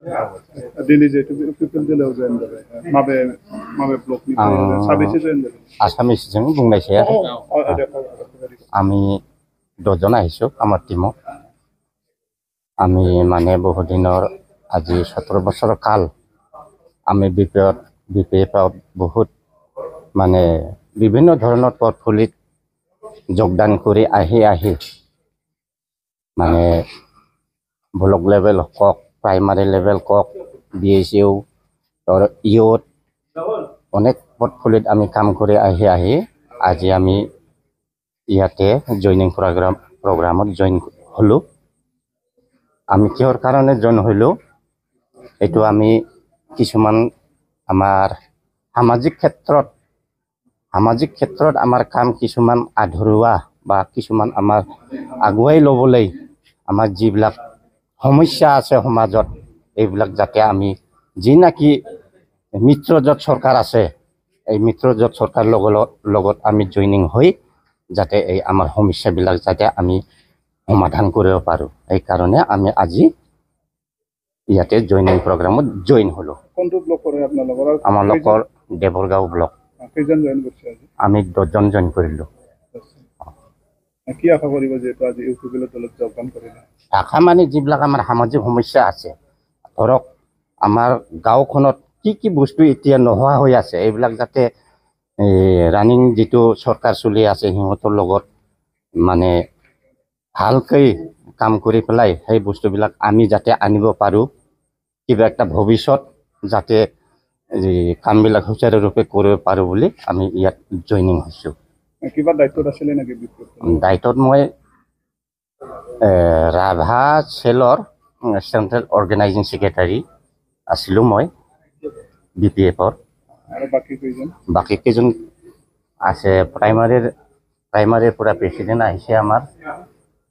Dili je people dile join jabe. Mabe block ni sabise join jabe. Assamese जों बुंनायसै आरो আমি 10 জন আহিছো আমার টিমত আমি মানে বহুত দিনৰ আজি 17 বছৰৰ কাল আমি বিপিএফ বহুত মানে বিভিন্ন ধৰণৰ পৰ্টফলিত যোগদান কৰি আহি মানে ব্লক লেভেল কক প্ৰাইমাৰী লেভেল কক বিএসইউ আৰু ইউথ অনেক পৰ্টফলিত আমি কাম কৰি আহি আজি আমি ইয়াতে জয়নিং প্ৰগ্ৰামত জয়েন হলো আমি কিহৰ কাৰণে জয়েন হলো এটো আমি কিছুমান আমাৰ সামাজিক ক্ষেত্ৰত আমাৰ কাম কিছুমান আধৰুৱা বা কিছুমান আমাৰ আগুৱাই লবলৈ আমাৰ যিবিলাক সমস্যা আছে সমাজত এইবিলাক যাতে আমি যি নাকি মিত্ৰজোঁট চৰকাৰ আছে এই মিত্ৰজোঁট চৰকাৰ লগত আমি জয়েনিং হৈ যাতে এই আমাৰ সমস্যাবিলাক যাতে আমি সমাধান কৰিব পাৰো এই কাৰণে আমি আজি ইয়াতে জয়েনিং প্ৰগ্ৰামত জয়েন হলো কোনটো ব্লক কৰে আপোনালোকৰ আমাৰ লোকৰ দেৱৰগাঁও ব্লক কেইজন জয়েন কৰিছে আজি আমি 10 জন জয়েন কৰিলো কি আশা কৰিব যে আজি ইউটিউবত দলত যোগদান কৰিলে আশা মানে যিবিলাক আমাৰ সামাজিক সমস্যা আছে ধৰক আমাৰ গাঁওখনত কি বস্তু এতিয়া নোহোৱা হৈ আছে এইবিলাক যাতে ৰানিং যেটো সৰকাৰ চলি আছে হিমতৰ লগত মানে ভালকৈ কাম কৰি পেলাই সেই বস্তুবিলাক আমি যাতে আনিব পাৰো কিবা একটা ভৱিষ্যত যাতে কামবিলাক সুচাৰুৰূপে কৰিব পাৰো বুলি আমি ইয়াত জয়েনিং হৈছো কিবা দায়িত্বত আছিল নেকি দায়িত্বত মই ৰাভা সেলৰ সেন্ট্ৰেল অৰ্গানাইজিং সেক্ৰেটাৰী আছিলো মই বিপিএফৰ আৰু বাকি কেইজন আছে প্ৰাইমাৰীৰ পৰা প্ৰেসিডেন্ট আহিছে আমাৰ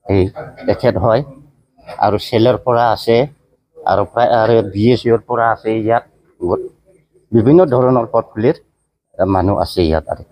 এই তেখেত হয় আৰু সেলৰ পৰা আছে আৰু প্ৰায় বিএসইৰ পৰা আছে ইয়াত বিভিন্ন ধৰণৰ পদফুলিৰ মানুহ আছে ইয়াত আৰু